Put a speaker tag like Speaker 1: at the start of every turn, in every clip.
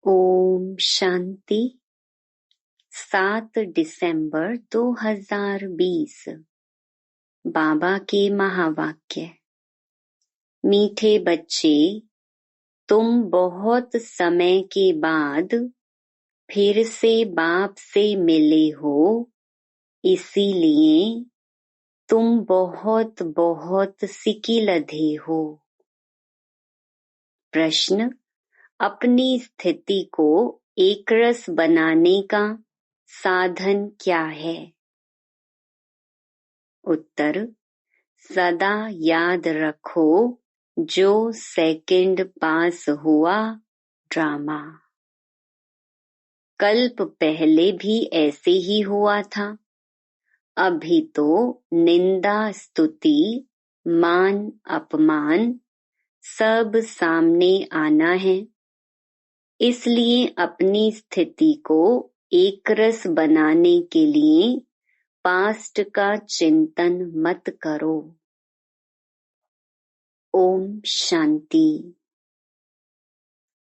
Speaker 1: ओम शांति। 7 दिसंबर 2020। बाबा के महावाक्य। मीठे बच्चे, तुम बहुत समय के बाद फिर से बाप से मिले हो, इसीलिए तुम बहुत बहुत सिकिलधे हो। प्रश्न: अपनी स्थिति को एकरस बनाने का साधन क्या है? उत्तर: सदा याद रखो, जो सेकंड पास हुआ ड्रामा। कल्प पहले भी ऐसे ही हुआ था। अभी तो निंदा स्तुति मान अपमान सब सामने आना है। इसलिए अपनी स्थिति को एकरस बनाने के लिए पास्ट का चिंतन मत करो। ओम शांति।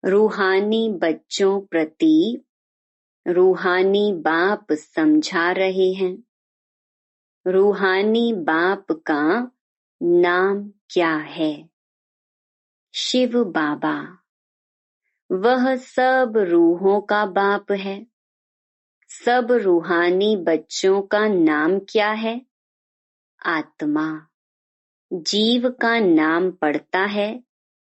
Speaker 1: रूहानी बच्चों प्रति रूहानी बाप समझा रहे हैं। रूहानी बाप का नाम क्या है? शिव बाबा। वह सब रूहों का बाप है। सब रूहानी बच्चों का नाम क्या है? आत्मा। जीव का नाम पड़ता है,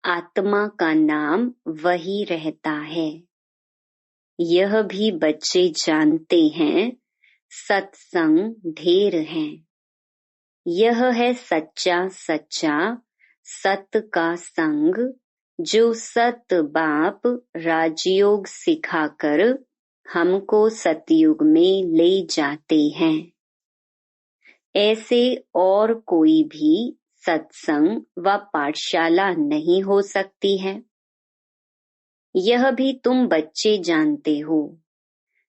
Speaker 1: आत्मा का नाम वही रहता है। यह भी बच्चे जानते हैं, सत्संग ढेर है। यह है सच्चा सच्चा सत का संग, जो सत बाप राजयोग सिखाकर हमको सतयुग में ले जाते हैं। ऐसे और कोई भी सत्संग व पाठशाला नहीं हो सकती है। यह भी तुम बच्चे जानते हो।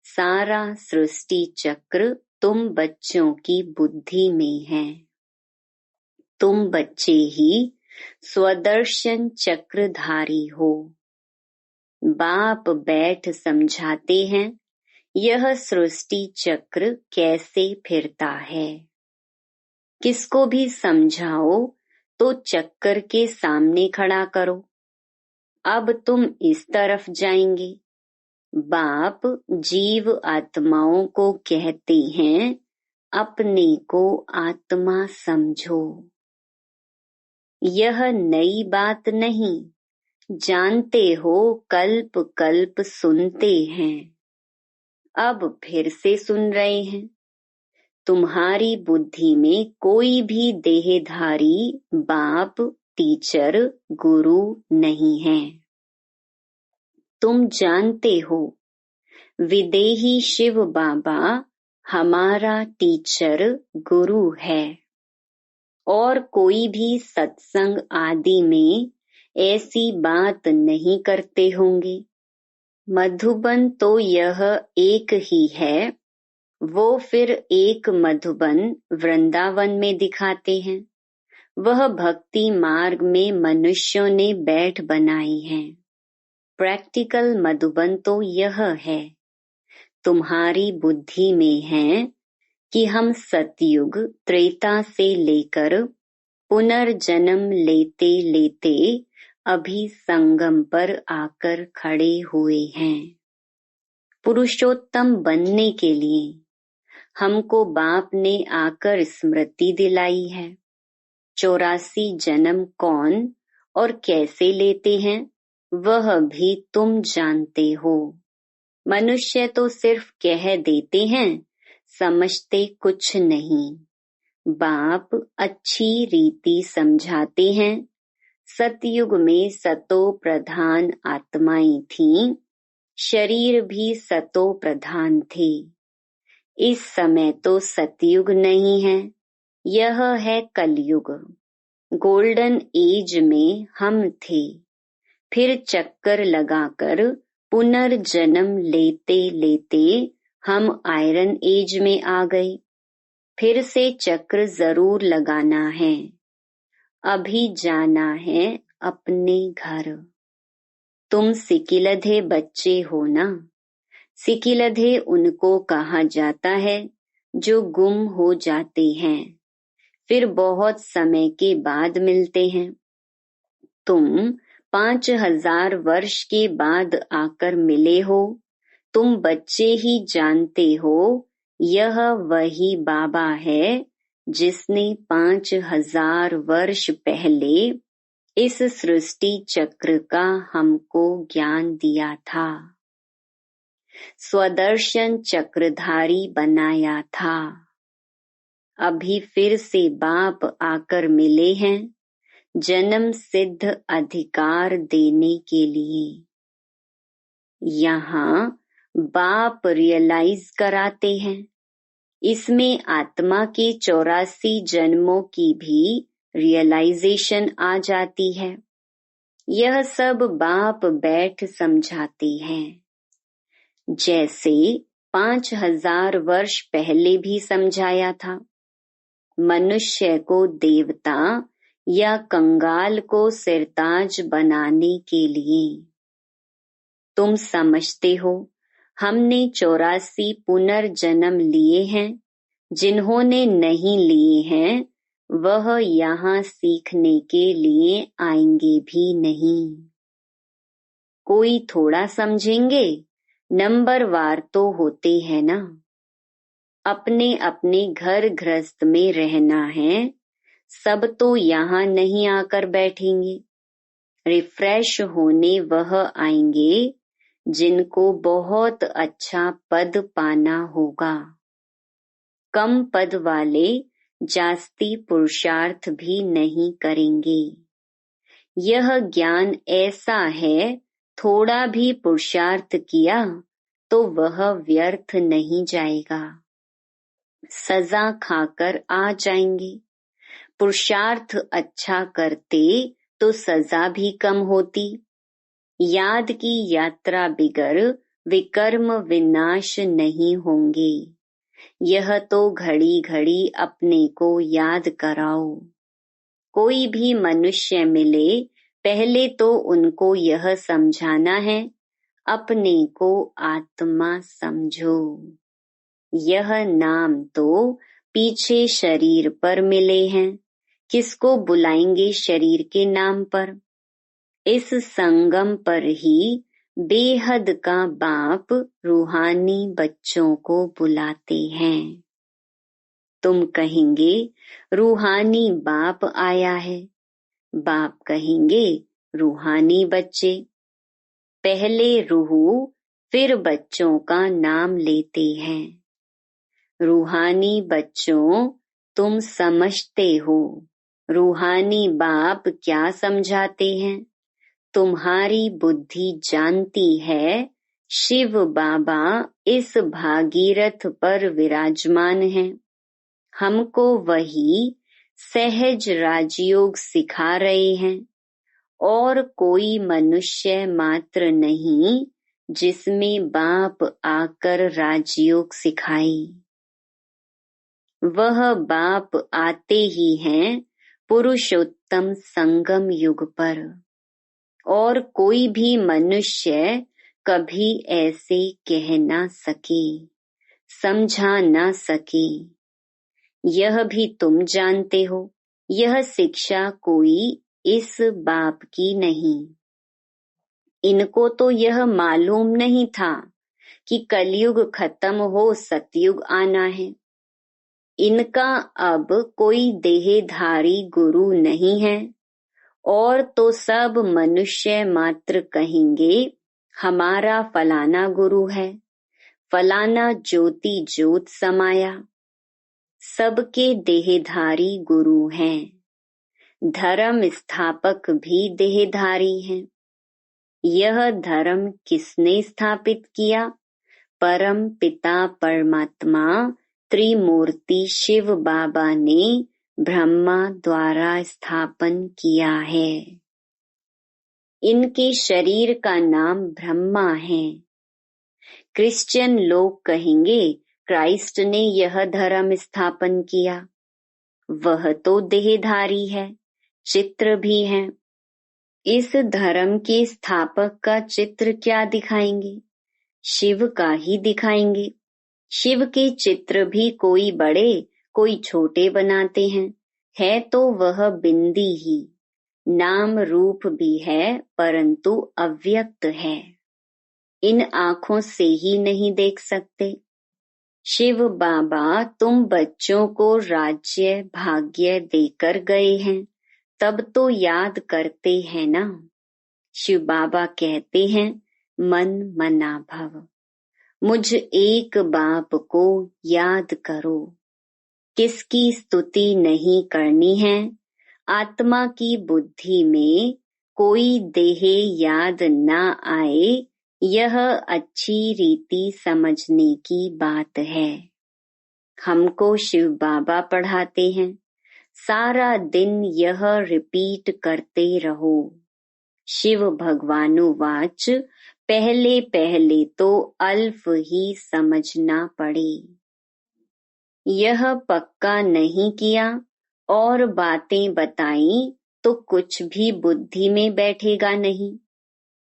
Speaker 1: सारा सृष्टि चक्र तुम बच्चों की बुद्धि में है। तुम बच्चे ही स्वदर्शन चक्रधारी हो। बाप बैठ समझाते हैं, यह सृष्टि चक्र कैसे फिरता है। किसको भी समझाओ तो चक्कर के सामने खड़ा करो। अब तुम इस तरफ जाएंगे। बाप जीव आत्माओं को कहते हैं, अपने को आत्मा समझो। यह नई बात नहीं, जानते हो, कल्प कल्प सुनते हैं। अब फिर से सुन रहे हैं। तुम्हारी बुद्धि में कोई भी देहधारी बाप टीचर गुरु नहीं है। तुम जानते हो, विदेही शिव बाबा हमारा टीचर गुरु है। और कोई भी सत्संग आदि में ऐसी बात नहीं करते होंगे। मधुबन तो यह एक ही है, वो फिर एक मधुबन वृंदावन में दिखाते हैं। वह भक्ति मार्ग में मनुष्यों ने बैठ बनाई है। प्रैक्टिकल मधुबन तो यह है। तुम्हारी बुद्धि में है कि हम सतयुग त्रेता से लेकर पुनर्जन्म लेते लेते अभी संगम पर आकर खड़े हुए हैं। पुरुषोत्तम बनने के लिए हमको बाप ने आकर स्मृति दिलाई है। 84 जन्म कौन और कैसे लेते हैं, वह भी तुम जानते हो। मनुष्य तो सिर्फ कह देते हैं, समझते कुछ नहीं। बाप अच्छी रीति समझाते हैं। सतयुग में सतो प्रधान आत्माएं थीं, शरीर भी सतो प्रधान थे। इस समय तो सतयुग नहीं है, यह है कलयुग। गोल्डन एज में हम थे, फिर चक्कर लगाकर पुनर्जन्म लेते लेते हम आयरन एज में आ गए। फिर से चक्र जरूर लगाना है। अभी जाना है अपने घर। तुम सिकिलधे बच्चे हो ना। सिकिलधे उनको कहा जाता है जो गुम हो जाते हैं, फिर बहुत समय के बाद मिलते हैं। तुम 5000 वर्ष के बाद आकर मिले हो। तुम बच्चे ही जानते हो यह वही बाबा है जिसने 5000 वर्ष पहले इस सृष्टि चक्र का हमको ज्ञान दिया था, स्वदर्शन चक्रधारी बनाया था। अभी फिर से बाप आकर मिले हैं जन्म सिद्ध अधिकार देने के लिए। यहाँ बाप रियलाइज कराते हैं। इसमें आत्मा के 84 जन्मों की भी रियलाइजेशन आ जाती है। यह सब बाप बैठ समझाते हैं, जैसे 5000 वर्ष पहले भी समझाया था। मनुष्य को देवता या कंगाल को सिरताज बनाने के लिए। तुम समझते हो हमने 84 पुनर्जन्म लिए हैं। जिन्होंने नहीं लिए हैं वह यहाँ सीखने के लिए आएंगे भी नहीं। कोई थोड़ा समझेंगे, नंबरवार तो होते हैं ना। अपने अपने घर गृहस्थ में रहना है, सब तो यहाँ नहीं आकर बैठेंगे। रिफ्रेश होने वह आएंगे जिनको बहुत अच्छा पद पाना होगा। कम पद वाले जास्ती पुरुषार्थ भी नहीं करेंगे। यह ज्ञान ऐसा है, थोड़ा भी पुरुषार्थ किया तो वह व्यर्थ नहीं जाएगा। सजा खाकर आ जाएंगे। पुरुषार्थ अच्छा करते तो सजा भी कम होती। याद की यात्रा बिगर विकर्म विनाश नहीं होंगे। यह तो घड़ी घड़ी अपने को याद कराओ। कोई भी मनुष्य मिले, पहले तो उनको यह समझाना है, अपने को आत्मा समझो। यह नाम तो पीछे शरीर पर मिले हैं, किसको बुलाएंगे शरीर के नाम पर। इस संगम पर ही बेहद का बाप रूहानी बच्चों को बुलाते हैं। तुम कहेंगे रूहानी बाप आया है, बाप कहेंगे रूहानी बच्चे। पहले रूह फिर बच्चों का नाम लेते हैं। रूहानी बच्चों, तुम समझते हो रूहानी बाप क्या समझाते हैं। तुम्हारी बुद्धि जानती है शिव बाबा इस भागीरथ पर विराजमान हैं। हमको वही सहज राजयोग सिखा रहे हैं, और कोई मनुष्य मात्र नहीं जिसमें बाप आकर राजयोग सिखाए। वह बाप आते ही हैं पुरुषोत्तम संगम युग पर, और कोई भी मनुष्य कभी ऐसे कह ना सके, समझा ना सके। यह भी तुम जानते हो, यह शिक्षा कोई इस बाप की नहीं। इनको तो यह मालूम नहीं था कि कलयुग खत्म हो सतयुग आना है। इनका अब कोई देहधारी गुरु नहीं है, और तो सब मनुष्य मात्र कहेंगे हमारा फलाना गुरु है, फलाना ज्योति ज्योत समाया। सबके देहधारी गुरु हैं। धर्म स्थापक भी देहधारी हैं। यह धर्म किसने स्थापित किया? परम पिता परमात्मा त्रिमूर्ति शिव बाबा ने ब्रह्मा द्वारा स्थापन किया है। इनके शरीर का नाम ब्रह्मा है। क्रिश्चियन लोग कहेंगे क्राइस्ट ने यह धर्म स्थापन किया। वह तो देहधारी है, चित्र भी हैं। इस धर्म के स्थापक का चित्र क्या दिखाएंगे? शिव का ही दिखाएंगे। शिव के चित्र भी कोई बड़े कोई छोटे बनाते हैं, है तो वह बिंदी ही। नाम रूप भी है परंतु अव्यक्त है, इन आँखों से ही नहीं देख सकते। शिव बाबा तुम बच्चों को राज्य भाग्य देकर गए हैं, तब तो याद करते हैं ना। शिव बाबा कहते हैं मन मना भव, मुझ एक बाप को याद करो। किसकी स्तुति नहीं करनी है, आत्मा की बुद्धि में कोई देह याद ना आए, यह अच्छी रीति समझने की बात है। हमको शिव बाबा पढ़ाते हैं, सारा दिन यह रिपीट करते रहो। शिव भगवानुवाच, पहले पहले तो अल्फ ही समझना पड़े। यह पक्का नहीं किया और बातें बताई तो कुछ भी बुद्धि में बैठेगा नहीं।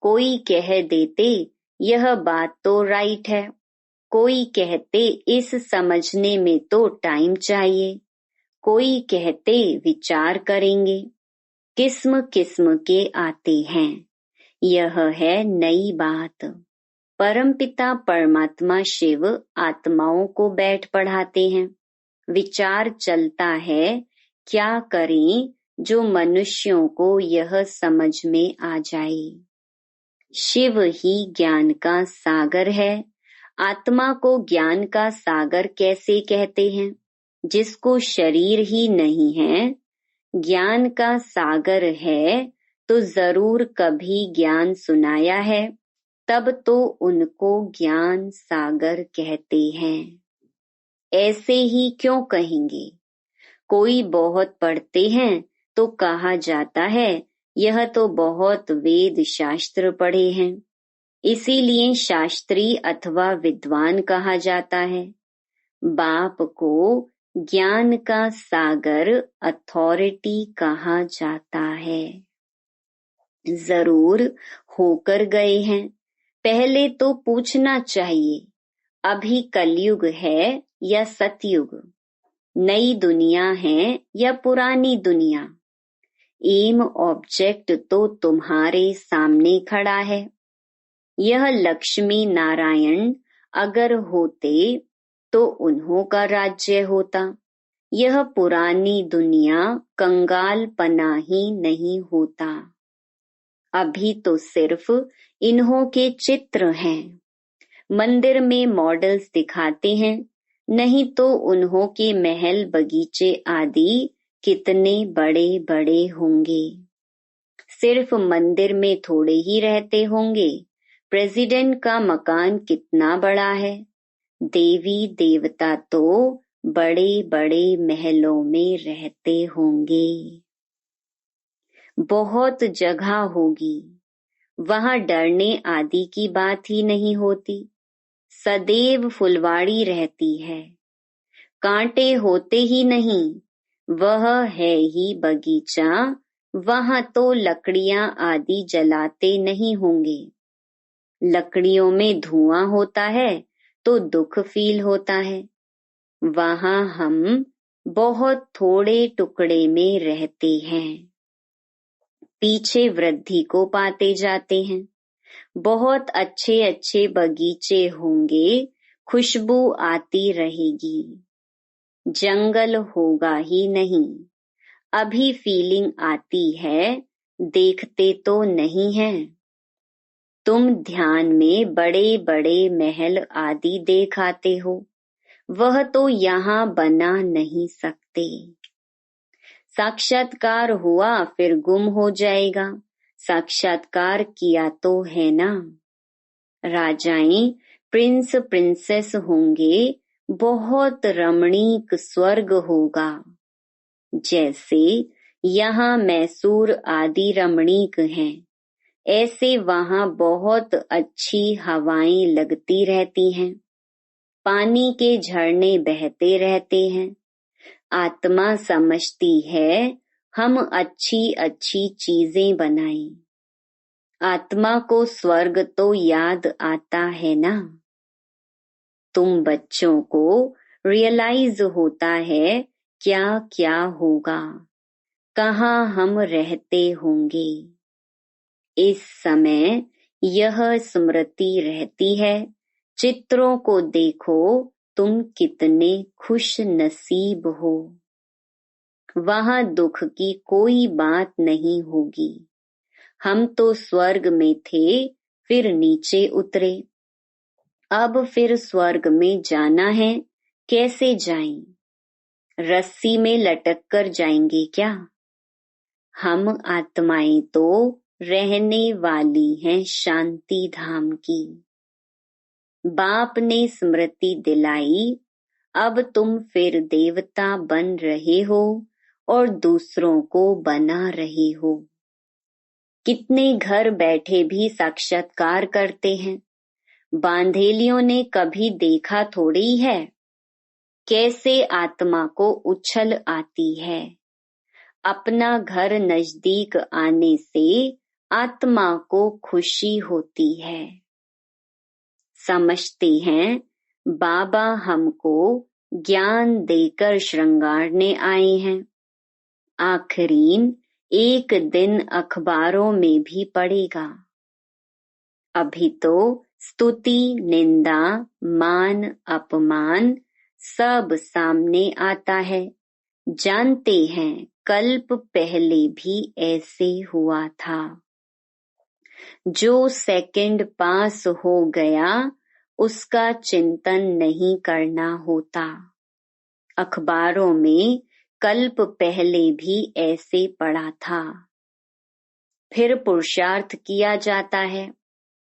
Speaker 1: कोई कह देते यह बात तो राइट है, कोई कहते इस समझने में तो टाइम चाहिए, कोई कहते विचार करेंगे। किस्म किस्म के आते हैं, यह है नई बात। परमपिता परमात्मा शिव आत्माओं को बैठ पढ़ाते हैं। विचार चलता है क्या करें जो मनुष्यों को यह समझ में आ जाए। शिव ही ज्ञान का सागर है। आत्मा को ज्ञान का सागर कैसे कहते हैं? जिसको शरीर ही नहीं है, ज्ञान का सागर है तो जरूर कभी ज्ञान सुनाया है, तब तो उनको ज्ञान सागर कहते हैं। ऐसे ही क्यों कहेंगे? कोई बहुत पढ़ते हैं तो कहा जाता है यह तो बहुत वेद शास्त्र पढ़े हैं, इसीलिए शास्त्री अथवा विद्वान कहा जाता है। बाप को ज्ञान का सागर अथॉरिटी कहा जाता है। जरूर होकर गए हैं, पहले तो पूछना चाहिए अभी कलयुग है या सतयुग, नई दुनिया है या पुरानी दुनिया। एम ऑब्जेक्ट तो तुम्हारे सामने खड़ा है। यह लक्ष्मी नारायण अगर होते तो उन्हों का राज्य होता। यह पुरानी दुनिया कंगाल पना ही नहीं होता। अभी तो सिर्फ इन्हों के चित्र हैं। मंदिर में मॉडल्स दिखाते हैं, नहीं तो उन्हों के महल बगीचे आदि कितने बड़े बड़े होंगे। सिर्फ मंदिर में थोड़े ही रहते होंगे। प्रेसिडेंट का मकान कितना बड़ा है। देवी देवता तो बड़े बड़े महलों में रहते होंगे। बहुत जगह होगी, वहां डरने आदि की बात ही नहीं होती। सदैव फुलवाड़ी रहती है, कांटे होते ही नहीं। वह है ही बगीचा, वहां तो लकड़ियां आदि जलाते नहीं होंगे। लकड़ियों में धुआं होता है तो दुख फील होता है। वहां हम बहुत थोड़े टुकड़े में रहते हैं। पीछे वृद्धि को पाते जाते हैं। बहुत अच्छे अच्छे बगीचे होंगे, खुशबू आती रहेगी। जंगल होगा ही नहीं। अभी फीलिंग आती है, देखते तो नहीं है। तुम ध्यान में बड़े बड़े महल आदि देख आते हो, वह तो यहाँ बना नहीं सकते। साक्षात्कार हुआ फिर गुम हो जाएगा। साक्षात्कार किया तो है ना। राजाएं प्रिंस प्रिंसेस होंगे, बहुत रमणीक स्वर्ग होगा। जैसे यहाँ मैसूर आदि रमणीक हैं, ऐसे वहाँ बहुत अच्छी हवाएं लगती रहती हैं। पानी के झरने बहते रहते हैं। आत्मा समझती है हम अच्छी अच्छी चीजें बनाएं, आत्मा को स्वर्ग तो याद आता है ना। तुम बच्चों को रियलाइज होता है क्या क्या होगा, कहाँ हम रहते होंगे। इस समय यह स्मृति रहती है। चित्रों को देखो, तुम कितने खुश नसीब हो। वहां दुख की कोई बात नहीं होगी। हम तो स्वर्ग में थे, फिर नीचे उतरे। अब फिर स्वर्ग में जाना है, कैसे जाएं? रस्सी में लटक कर जाएंगे क्या? हम आत्माएं तो रहने वाली हैं शांति धाम की। बाप ने स्मृति दिलाई, अब तुम फिर देवता बन रहे हो और दूसरों को बना रहे हो। कितने घर बैठे भी साक्षात्कार करते हैं। बांधेलियों ने कभी देखा थोड़ी है कैसे आत्मा को उछल आती है। अपना घर नजदीक आने से आत्मा को खुशी होती है। समझते हैं बाबा हमको ज्ञान देकर श्रृंगारने आए हैं। आखिरीन एक दिन अखबारों में भी पड़ेगा। अभी तो स्तुति, निंदा, मान, अपमान सब सामने आता है। जानते हैं कल्प पहले भी ऐसे हुआ था। जो सेकंड पास हो गया उसका चिंतन नहीं करना होता। अखबारों में कल्प पहले भी ऐसे पड़ा था। फिर पुरुषार्थ किया जाता है।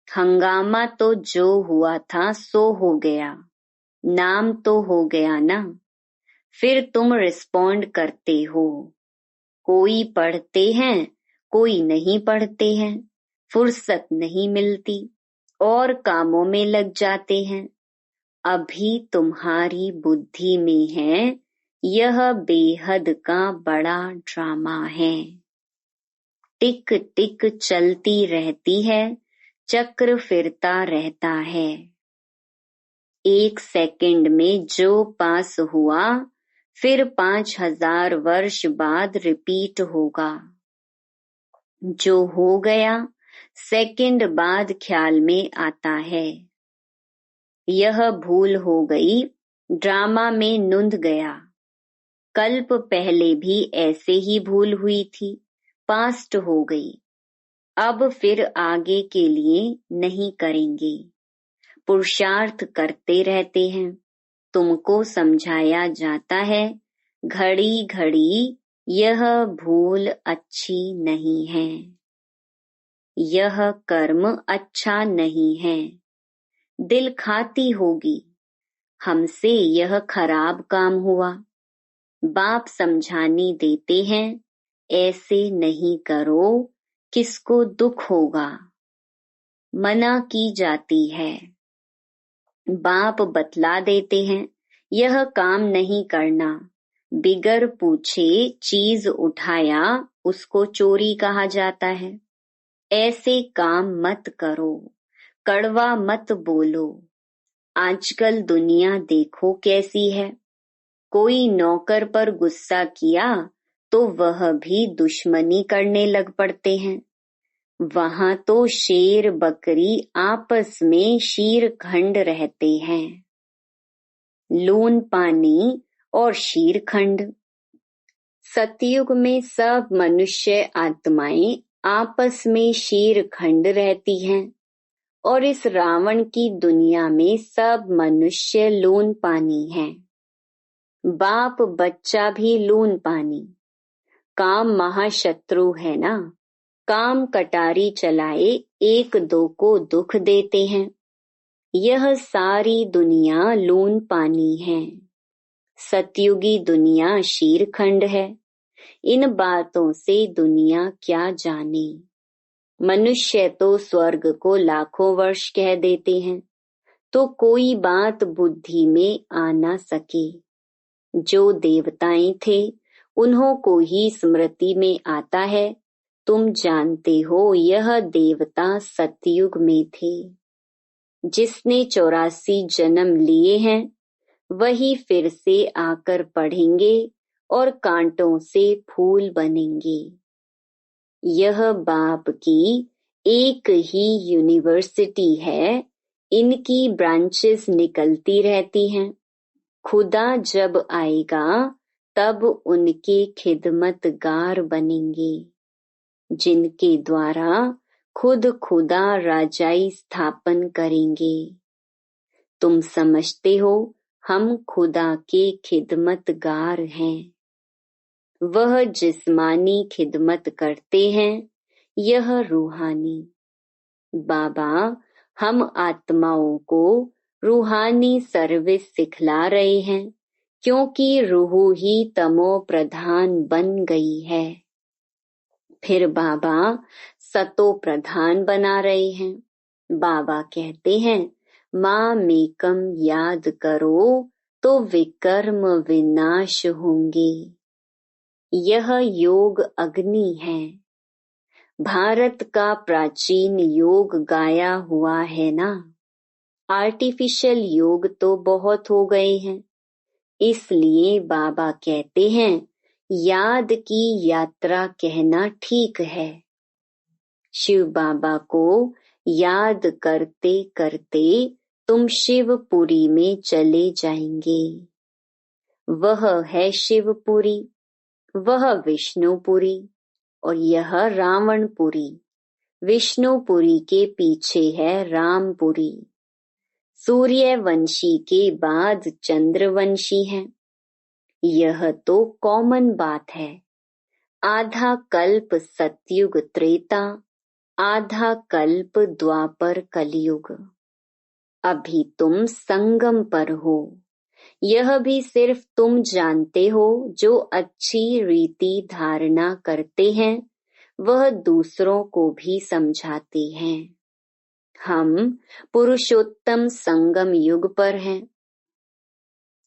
Speaker 1: हंगामा तो जो हुआ था सो हो गया, नाम तो हो गया ना। फिर तुम रिस्पॉन्ड करते हो। कोई पढ़ते हैं, कोई नहीं पढ़ते हैं। फुर्सत नहीं मिलती और कामों में लग जाते हैं। अभी तुम्हारी बुद्धि में है यह बेहद का बड़ा ड्रामा है। टिक टिक चलती रहती है, चक्र फिरता रहता है। एक सेकंड में जो पास हुआ फिर 5000 वर्ष बाद रिपीट होगा। जो हो गया सेकंड बाद ख्याल में आता है। यह भूल हो गई, ड्रामा में नुंद गया। कल्प पहले भी ऐसे ही भूल हुई थी, पास्ट हो गई। अब फिर आगे के लिए नहीं करेंगे। पुरुषार्थ करते रहते हैं। तुमको समझाया जाता है घड़ी घड़ी यह भूल अच्छी नहीं है। यह कर्म अच्छा नहीं है। दिल खाती होगी हमसे यह खराब काम हुआ। बाप समझानी देते हैं ऐसे नहीं करो, किसको दुख होगा। मना की जाती है। बाप बतला देते हैं यह काम नहीं करना। बिगर पूछे चीज उठाया उसको चोरी कहा जाता है। ऐसे काम मत करो, कड़वा मत बोलो। आजकल दुनिया देखो कैसी है। कोई नौकर पर गुस्सा किया तो वह भी दुश्मनी करने लग पड़ते हैं। वहां तो शेर बकरी आपस में शीरखंड रहते हैं। लून पानी और शीरखंड। सतयुग में सब मनुष्य आत्माएं आपस में शीरखंड रहती हैं और इस रावण की दुनिया में सब मनुष्य लून पानी हैं। बाप बच्चा भी लून पानी। काम महाशत्रु है ना। काम कटारी चलाए एक दो को दुख देते हैं। यह सारी दुनिया लून पानी है। सतयुगी दुनिया शीरखंड है। इन बातों से दुनिया क्या जाने। मनुष्य तो स्वर्ग को लाखों वर्ष कह देते हैं, तो कोई बात बुद्धि में आ ना सके। जो देवताएं थे उन्हों को ही स्मृति में आता है तुम जानते हो यह देवता सतयुग में थे। जिसने 84 जन्म लिए हैं वही फिर से आकर पढ़ेंगे और कांटों से फूल बनेंगे। यह बाप की एक ही यूनिवर्सिटी है, इनकी ब्रांचेस निकलती रहती हैं। खुदा जब आएगा तब उनके खिदमतगार बनेंगे, जिनके द्वारा खुद खुदा राजाई स्थापन करेंगे। तुम समझते हो हम खुदा के खिदमतगार हैं। वह जिस्मानी खिदमत करते हैं, यह रूहानी। बाबा हम आत्माओं को रूहानी सर्विस सिखला रहे हैं, क्योंकि रूह ही तमो प्रधान बन गई है। फिर बाबा सतो प्रधान बना रहे हैं। बाबा कहते हैं माँ मेकम याद करो तो विकर्म विनाश होंगे। यह योग अग्नि है। भारत का प्राचीन योग गाया हुआ है ना। आर्टिफिशियल योग तो बहुत हो गए हैं, इसलिए बाबा कहते हैं याद की यात्रा कहना ठीक है। शिव बाबा को याद करते करते तुम शिवपुरी में चले जाएंगे। वह है शिवपुरी, वह विष्णुपुरी और यह रावणपुरी। विष्णुपुरी के पीछे है रामपुरी। सूर्यवंशी के बाद चंद्रवंशी है। यह तो कॉमन बात है। आधा कल्प सतयुग त्रेता, आधा कल्प द्वापर कलयुग। अभी तुम संगम पर हो। यह भी सिर्फ तुम जानते हो। जो अच्छी रीति धारणा करते हैं वह दूसरों को भी समझाते हैं। हम पुरुषोत्तम संगम युग पर हैं।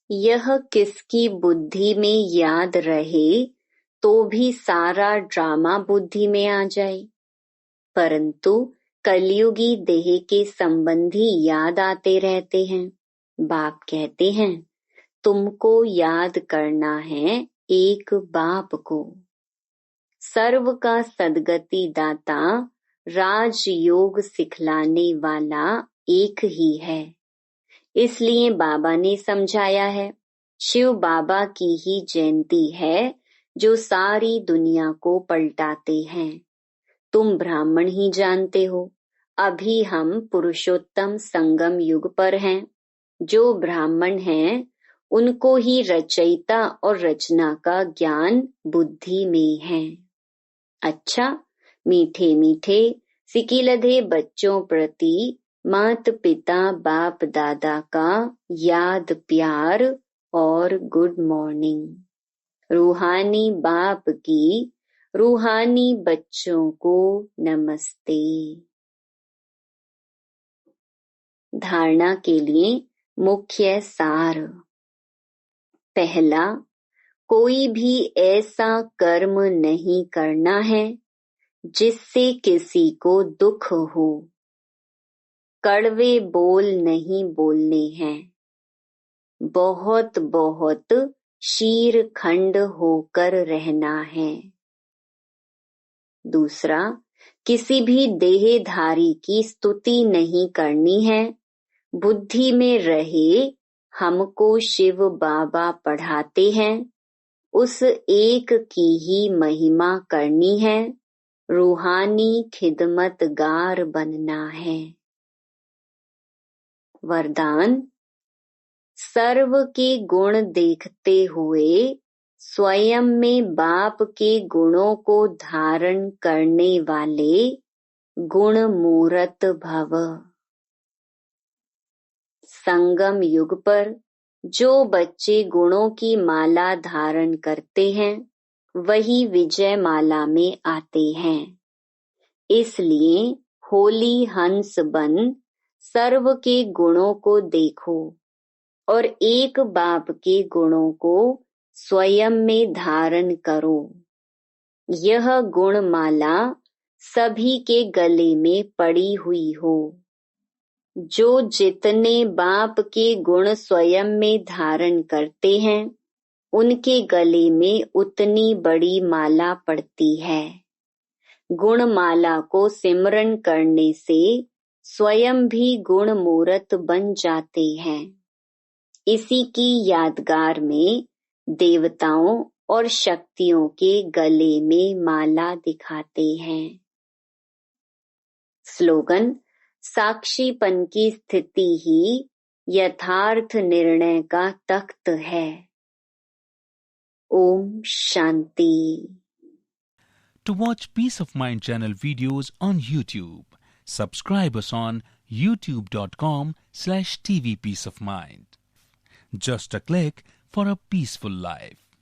Speaker 1: यह किसकी बुद्धि में याद रहे तो भी सारा ड्रामा बुद्धि में आ जाए, परंतु कलयुगी देह के संबंधी याद आते रहते हैं। बाप कहते हैं तुमको याद करना है एक बाप को। सर्व का सद्गति दाता राजयोग सिखलाने वाला एक ही है। इसलिए बाबा ने समझाया है शिव बाबा की ही जयंती है जो सारी दुनिया को पलटाते हैं। तुम ब्राह्मण ही जानते हो। अभी हम पुरुषोत्तम संगम युग पर हैं। जो ब्राह्मण हैं उनको ही रचयिता और रचना का ज्ञान बुद्धि में है। अच्छा, मीठे मीठे सिकिलधे बच्चों प्रति मात पिता बाप दादा का याद प्यार और गुड मॉर्निंग। रूहानी बाप की रूहानी बच्चों को नमस्ते। धारणा के लिए मुख्य सार। पहला, कोई भी ऐसा कर्म नहीं करना है जिससे किसी को दुख हो। कड़वे बोल नहीं बोलने हैं। बहुत बहुत शीरखंड होकर रहना है। दूसरा, किसी भी देहधारी की स्तुति नहीं करनी है। बुद्धि में रहे हमको शिव बाबा पढ़ाते हैं, उस एक की ही महिमा करनी है। रूहानी खिदमतगार बनना है। वरदान, सर्व के गुण देखते हुए स्वयं में बाप के गुणों को धारण करने वाले गुण मूरत भव। संगम युग पर जो बच्चे गुणों की माला धारण करते हैं वही विजय माला में आते हैं। इसलिए होली हंस बन सर्व के गुणों को देखो और एक बाप के गुणों को स्वयं में धारण करो। यह गुणमाला सभी के गले में पड़ी हुई हो। जो जितने बाप के गुण स्वयं में धारण करते हैं, उनके गले में उतनी बड़ी माला पड़ती है। गुणमाला को सिमरन करने से स्वयं भी गुण मूर्त बन जाते हैं। इसी की यादगार में देवताओं और शक्तियों के गले में माला दिखाते हैं। स्लोगन: साक्षीपन की स्थिति ही यथार्थ निर्णय का तख्त है। Om Shanti.
Speaker 2: To watch Peace of Mind channel videos on YouTube, subscribe us on youtube.com/tvpeaceofmind. Just a click for a peaceful life.